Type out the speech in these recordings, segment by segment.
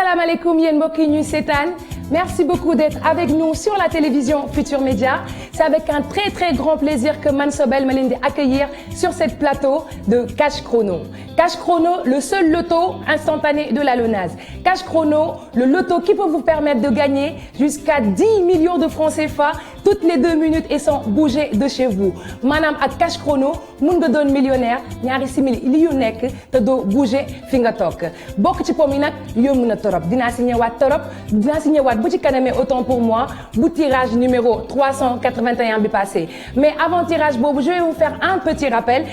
Assalamu alaikum yéen mbokk yi ñuy seetaan. Merci beaucoup d'être avec nous sur la télévision Futur Média. C'est avec un très grand plaisir que Man Sobel ma leen di accueillir sur cette plateau de Cash Chrono. Cash Chrono, le seul loto instantané de la LONASE. Cash Chrono, le loto qui peut vous permettre de gagner jusqu'à 10 millions de francs CFA toutes les 2 minutes et sans bouger de chez vous. Maanaam ak Cash Chrono mun nga doon millionnaire ñaari simili li yu nekk te doo bouger fi nga toog bokk ci pom yi nag yomb na torop dinaa si ñëwaat bu ci kanamee autant pour moi bu tirage numéro 381 bi passé mais avant tirage boobu je vais vous faire un petit rappel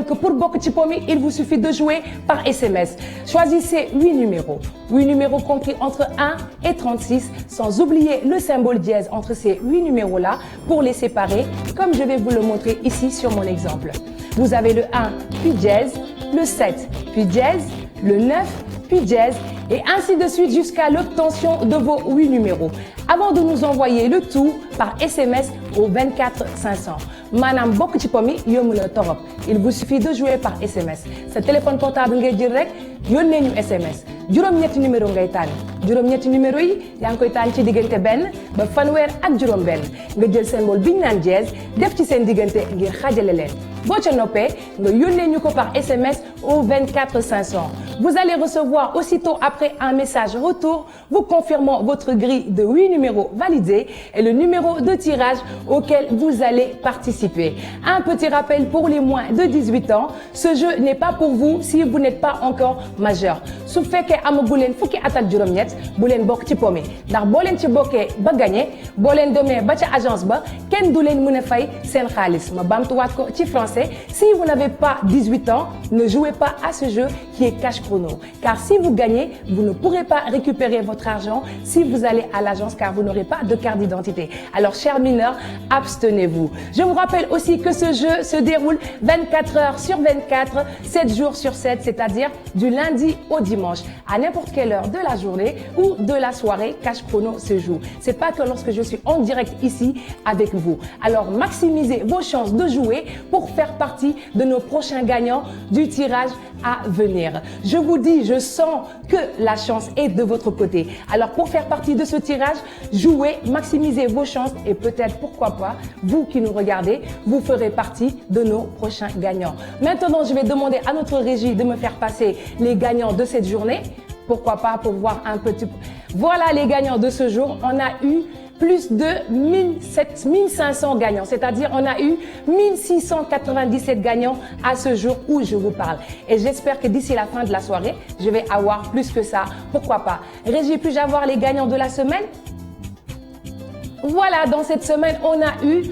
que pour bokk ci pom yi il vous suffit de jouer par SMS. Choisissez 8 numéros compris entre 1 et 36 sans oublier le symbole dièse entre ces 8 numéros là pour les séparer comme je vais vous le montrer ici sur mon exemple. Vous avez le 1 puis dièse, le 7 puis dièse, le 9 puis dièse et ainsi de suite jusqu'à l'obtention de vos 8 numéros. Avant de nous envoyer le tout par SMS au 24 500. Maanaam bokk ci pom yi yomb na torop. Il vous suffit de jouer par SMS. Sa téléphone portable ngay jël rek yónnee ñu SMS. Juróom-ñetti numéro ngay tànn. Juróom-ñetti numéro yi yaa ngi koy tànn ci diggante benn ba fanweer ak juróom-benn. Nga jël symbole bi ñu naan dièse def ci seen diggante ngir xaajale leen. Boo ca noppee nga yónnee ñu ko par SMS au 24 500. Vous allez recevoir aussitôt après un message retour vous confirmant votre grille de 8 numéros validés et le numéro de tirage auquel vous allez participer. Un petit rappel pour les moins de 18 ans, ce jeu n'est pas pour vous si vous n'êtes pas encore majeur. Su fekkee amagu leen fukki at ak juróom-ñett bu leen bokk ci pom yi ndax boo leen ci bokkee ba gagné boo leen demee ba ca agence ba kenn du leen mën a fay seen xaalis ma baamtuwaat ko ci français si vous n'avez pas 18 ans ne jouez pas à ce jeu qui est Cash Chrono car si vous gagnez vous ne pourrez pas récupérer votre argent si vous allez à l'agence car vous n'aurez pas de carte d'identité. Alors chers mineurs, abstenez-vous. Je vous rappelle aussi que ce jeu se déroule 24 heures sur 24, 7 jours sur 7, c'est-à-dire du lundi au dimanche. À n'importe quelle heure de la journée ou de la soirée, Cash Chrono se joue. C'est pas que lorsque je suis en direct ici avec vous. Alors maximisez vos chances de jouer pour faire partie de nos prochains gagnants du tirage à venir. Je vous dis, je sens que la chance est de votre côté. Alors pour faire partie de ce tirage, jouez, maximisez vos chances et peut-être, pourquoi pas, vous qui nous regardez, vous ferez partie de nos prochains gagnants. Maintenant, je vais demander à notre régie de me faire passer les gagnants de cette journée. Pourquoi pas pour voir un petit... Voilà les gagnants de ce jour. On a eu plus de 1500 gagnants, c'est-à-dire on a eu 1697 gagnants à ce jour où je vous parle. Et j'espère que d'ici la fin de la soirée, je vais avoir plus que ça. Pourquoi pas? Régie, puis-je avoir les gagnants de la semaine? Voilà, dans cette semaine, on a eu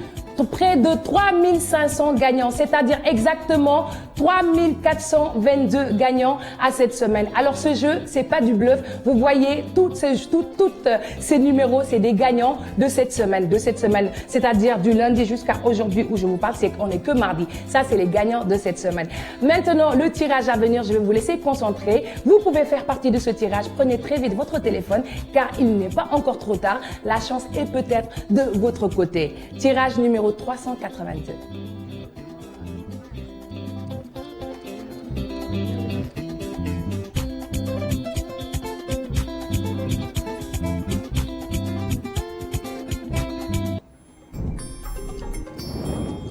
près de 3500 gagnants, c'est-à-dire exactement 3422 gagnants à cette semaine. Alors ce jeu, c'est pas du bluff. Vous voyez, toutes ces numéros, c'est des gagnants de cette semaine, c'est-à-dire du lundi jusqu'à aujourd'hui où je vous parle, c'est qu'on n'est que mardi. Ça, c'est les gagnants de cette semaine. Maintenant, le tirage à venir, je vais vous laisser concentrer. Vous pouvez faire partie de ce tirage. Prenez très vite votre téléphone car il n'est pas encore trop tard. La chance est peut-être de votre côté. Tirage numéro 382.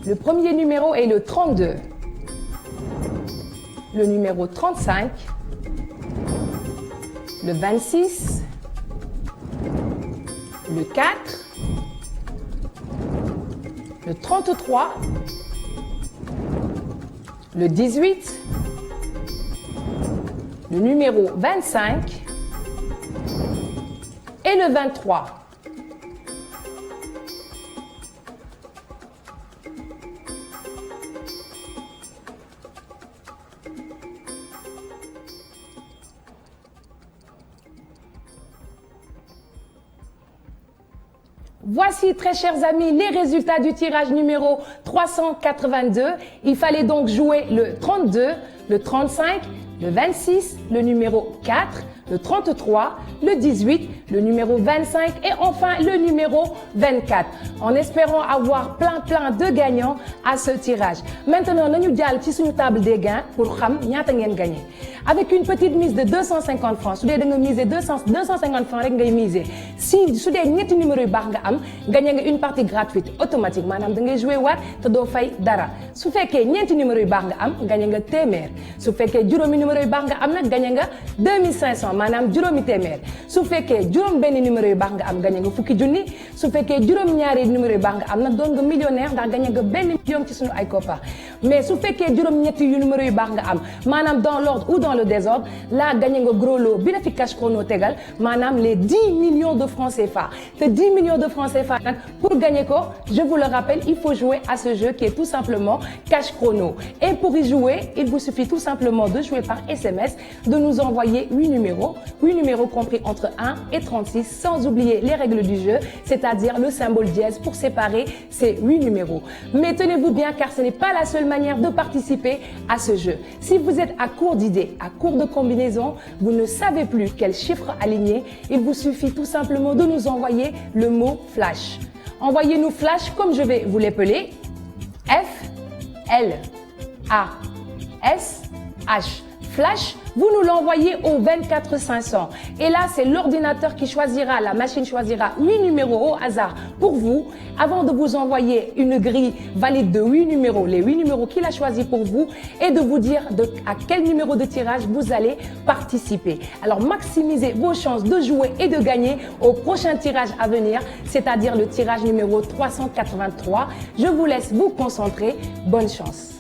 Le premier numéro est le 32, le numéro 35, le 26, le 4, le 33, le 18, le numéro 25 et le 23. Voici, très chers amis, les résultats du tirage numéro 382. Il fallait donc jouer le 32, le 35, le 26, le numéro 4, le 33, le 18, le numéro 25 et enfin le numéro 24. En espérant avoir plein de gagnants à ce tirage. Maintenant, nous allons sur une table des gains pour savoir combien vous gagné. Avec une petite mise de 250 francs, si vous avez misé 250 francs, vous avez misé. Si vous avez un numéro de vous gagnez une partie gratuite automatique. Madame, vous avez joué wat, vous avez fait dara. Si vous avez un numéro de vous gagnez témèr. Si vous avez un numéro de vous gagnez 2500. Madame, juróomi témèr. Si vous avez juróom benn numéro de vous gagnez fukki junni. Si vous avez juróom ñaari numéro de vous doon nga millionnaire ndax gagnez nga benn million ci sunu ay koppar. Mais si vous avez juróom ñetti numéro de vous madame dans l'ordre ou dans le désordre, là gagnez nga gros lot bi la fi cash chrono tegal manam les 10 millions de francs CFA. Ces 10 millions de francs CFA pour gagner quoi, je vous le rappelle, il faut jouer à ce jeu qui est tout simplement cash chrono. Et pour y jouer, il vous suffit tout simplement de jouer par SMS, de nous envoyer 8 numéros compris entre 1 et 36 sans oublier les règles du jeu, c'est-à-dire le symbole dièse pour séparer ces 8 numéros. Mais tenez-vous bien car ce n'est pas la seule manière de participer à ce jeu. Si vous êtes à court d'idées, à court de combinaisons, vous ne savez plus quel chiffre aligner, il vous suffit tout simplement de nous envoyer le mot flash. Envoyez-nous flash comme je vais vous l'épeler. F, L, A, S, H. Flash, vous nous l'envoyez au 24 500. Et là, c'est l'ordinateur qui choisira, la machine choisira 8 numéros au hasard pour vous, avant de vous envoyer une grille valide de 8 numéros, les 8 numéros qu'il a choisis pour vous, et de vous dire à quel numéro de tirage vous allez participer. Alors, maximisez vos chances de jouer et de gagner au prochain tirage à venir, c'est-à-dire le tirage numéro 383. Je vous laisse vous concentrer. Bonne chance.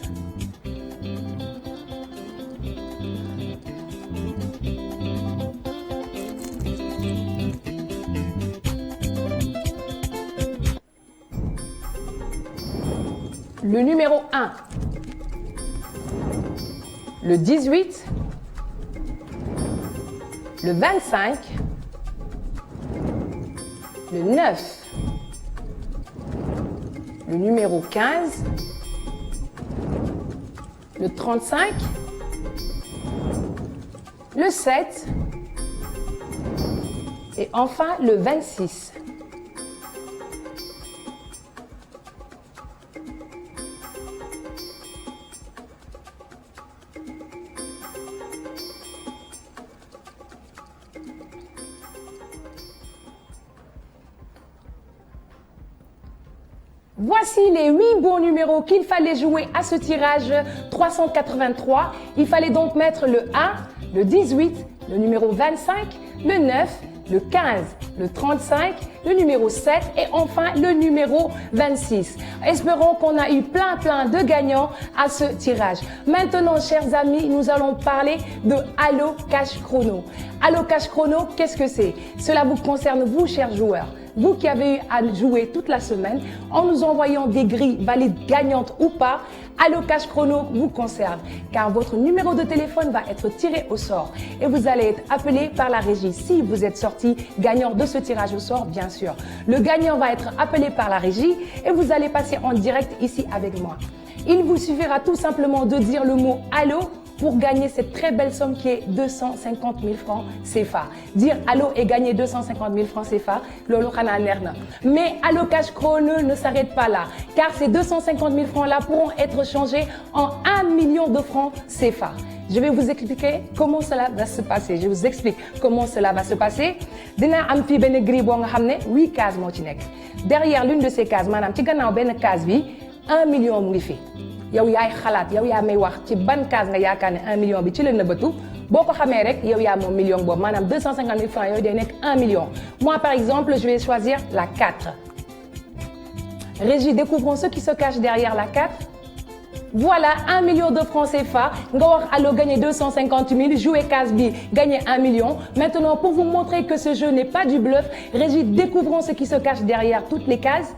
Le numéro 1, le 18, le 25, le 9, le numéro 15, le 35, le 7 et enfin le 26. Voici les 8 bons numéros qu'il fallait jouer à ce tirage 383. Il fallait donc mettre le 1, le 18, le numéro 25, le 9, le 15, le 35, le numéro 7 et enfin le numéro 26. Espérons qu'on a eu plein de gagnants à ce tirage. Maintenant, chers amis, nous allons parler de Allo Cash Chrono. Allo Cash Chrono, qu'est-ce que c'est? Cela vous concerne, vous, chers joueurs. Vous qui avez eu à jouer toute la semaine, en nous envoyant des grilles valides gagnantes ou pas, Allo Cash Chrono vous concerne, car votre numéro de téléphone va être tiré au sort et vous allez être appelé par la régie si vous êtes sorti gagnant de ce tirage au sort, bien sûr. Le gagnant va être appelé par la régie et vous allez passer en direct ici avec moi. Il vous suffira tout simplement de dire le mot Allo pour gagner cette très belle somme qui est 250 000 francs CFA. Dire Allo et gagner 250 000 francs CFA, lolo xana neex na. Mais Allo Cash Chrono ne s'arrête pas là, car ces 250 000 francs là pourront être changés en 1 million de francs CFA. Je vais vous expliquer comment cela va se passer. Je vous explique comment cela va se passer. Dina am fi ben grille bo nga xamné 8 cases mo ci nek. Derrière l'une de ces cases, manam ci gannaaw ben case bi 1 million mu ngi fi. yow yaay xalaat yow yaa may wax ci ban case nga yaakaar ne 1 million bi ci la nëbbatu boo ko xamee rek yow yaa moom million boobu maanaam 250 000 francs yooyu day nekk 1 million. Moi par exemple je vais choisir la 4. Régie, découvrons ce qui se cache derrière la 4. Voilà 1 million de francs CFA. Nga wax Allo gagner 250 000, jouer case B, gagner 1 million. Maintenant, pour vous montrer que ce jeu n'est pas du bluff, Régie, découvrons ce qui se cache derrière toutes les cases.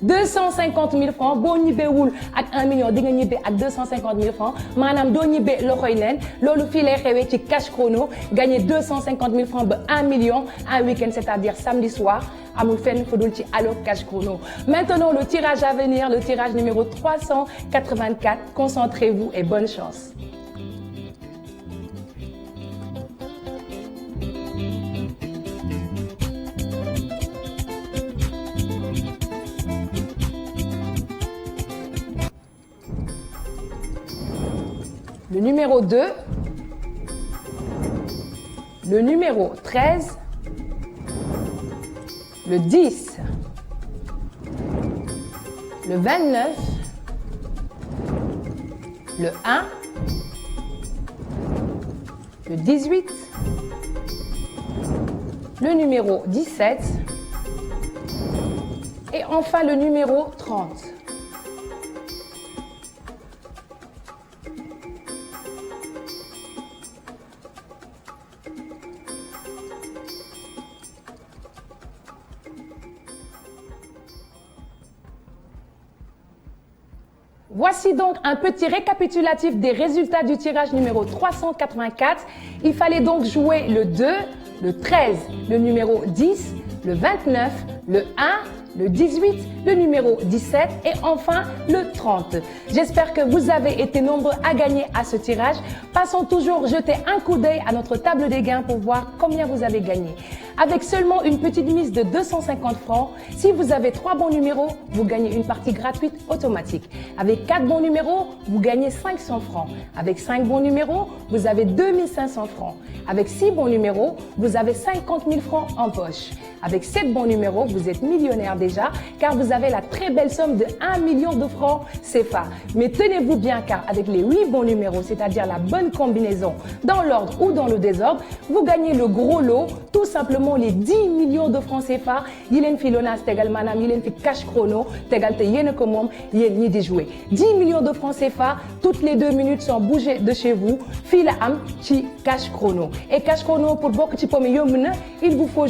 250 000 francs, boo ñibbeewul ak 1 million di nga ñibbe ak 250 000 francs maanaam doo ñibbe loxoy neen loolu fii lay xewee ci Cash Chrono gagner 250 000 francs ba 1 million un week-end, c'est-à-dire samedi soir amul fenn fu dul ci Allo Cash Chrono. Maintenant le tirage à venir, le tirage numéro 384. Concentrez-vous et bonne chance. le numéro 2, le numéro 13, le 10, le 29, le 1, le 18, le numéro 17 et enfin le numéro 30. Voici donc un petit récapitulatif des résultats du tirage numéro 384. Il fallait donc jouer le 2, le 13, le numéro 10, le 29, le 1, le 18, le numéro 17 et enfin le 30. J'espère que vous avez été nombreux à gagner à ce tirage. Passons toujours jeter un coup d'œil à notre table des gains pour voir combien vous avez gagné. Avec seulement une petite mise de 250 francs, si vous avez 3 bons numéros, vous gagnez une partie gratuite automatique. Avec 4 bons numéros, vous gagnez 500 francs. Avec 5 bons numéros, vous avez 2500 francs. Avec 6 bons numéros, vous avez 50 000 francs en poche. Avec 7 bons numéros, vous êtes millionnaire déjà car vous avez la très belle somme de 1 million de francs CFA. Mais tenez-vous bien car avec les 8 bons numéros, c'est-à-dire la bonne combinaison dans l'ordre ou dans le désordre, vous gagnez le gros lot, tout simplement les 10 millions de francs CFA. Yilen fi Lonas tegal manam yilen fi cash chrono tegal te yene ko mom yen ñi di jouer. 10 millions de francs CFA toutes les 2 minutes sont bougées de chez vous. Fi la am ci cash chrono. Et cash chrono pour bokk ci pomme yomb na, il faut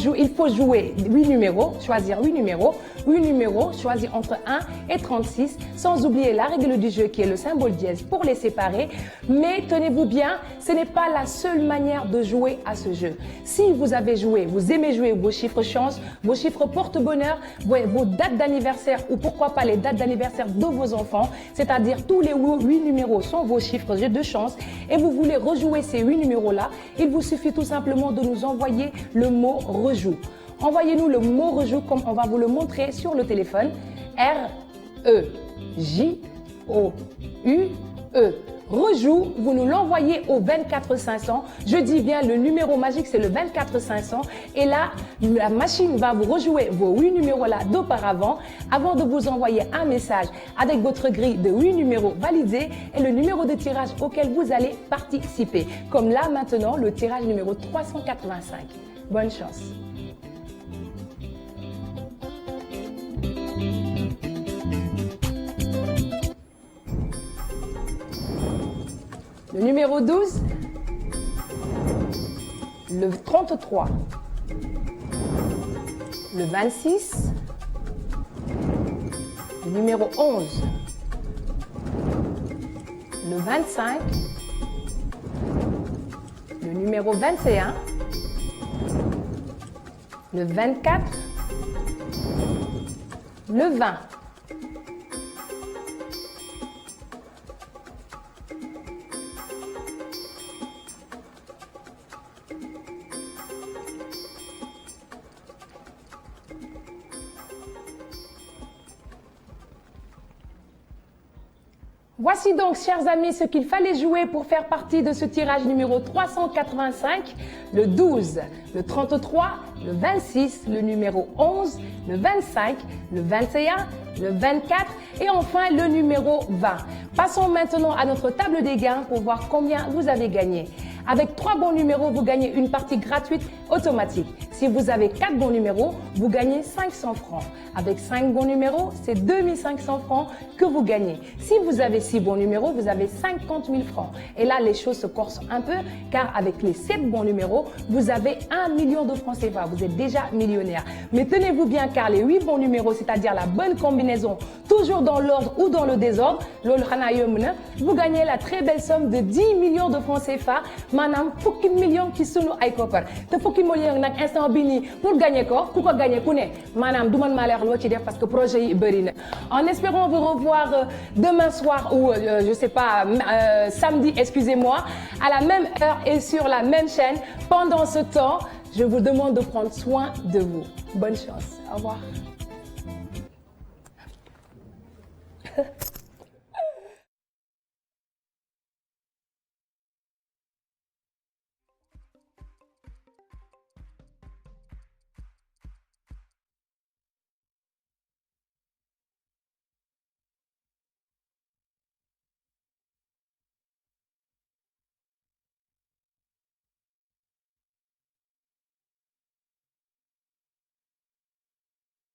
jouer 8 numéros, choisir 8 numéros. 8 numéros choisis entre 1 et 36, sans oublier la règle du jeu qui est le symbole dièse pour les séparer. Mais tenez-vous bien, ce n'est pas la seule manière de jouer à ce jeu. Si vous avez joué, vous aimez jouer vos chiffres chance, vos chiffres porte-bonheur, vos dates d'anniversaire ou pourquoi pas les dates d'anniversaire de vos enfants, c'est-à-dire tous les 8 numéros sont vos chiffres de chance et vous voulez rejouer ces 8 numéros-là, il vous suffit tout simplement de nous envoyer le mot « rejoue ». Envoyez-nous le mot rejoue comme on va vous le montrer sur le téléphone. R-E-J-O-U-E. Rejoue, vous nous l'envoyez au 24 500. Je dis bien le numéro magique, c'est le 24 500. Et là, la machine va vous rejouer vos 8 numéros-là d'auparavant avant de vous envoyer un message avec votre grille de 8 numéros validés et le numéro de tirage auquel vous allez participer. Comme là maintenant, le tirage numéro 385. Bonne chance. Le numéro 12, le 33, le 26, le numéro 11, le 25, le numéro 21, le 24, le 20. Voici donc, chers amis, ce qu'il fallait jouer pour faire partie de ce tirage numéro 385, le 12, le 33, le 26, le numéro 11, le 25, le 21, le 24 et enfin le numéro 20. Passons maintenant à notre table des gains pour voir combien vous avez gagné. Avec 3 bons numéros, vous gagnez une partie gratuite automatique. Si vous avez 4 bons numéros, vous gagnez 500 francs. Avec 5 bons numéros, c'est 2500 francs que vous gagnez. Si vous avez 6 bons numéros, vous avez 50 000 francs. Et là, les choses se corsent un peu car avec les 7 bons numéros, vous avez 1 million de francs CFA. Vous êtes déjà millionnaire. Mais tenez-vous bien car les 8 bons numéros, c'est-à-dire la bonne combinaison, toujours dans l'ordre ou dans le désordre, vous gagnez la très belle somme de 10 millions de francs CFA. Manam fukki million ci sunu ay koppar te fukki million nak instant bi ni pour gagner ko ku ko gagner ku ne manam du man ma lay wax lo ci def parce que projet yi bari na. En espérant vous revoir demain soir ou je sais pas samedi, excusez-moi, à la même heure et sur la même chaîne. Pendant ce temps, je vous demande de prendre soin de vous. Bonne chance. Au revoir.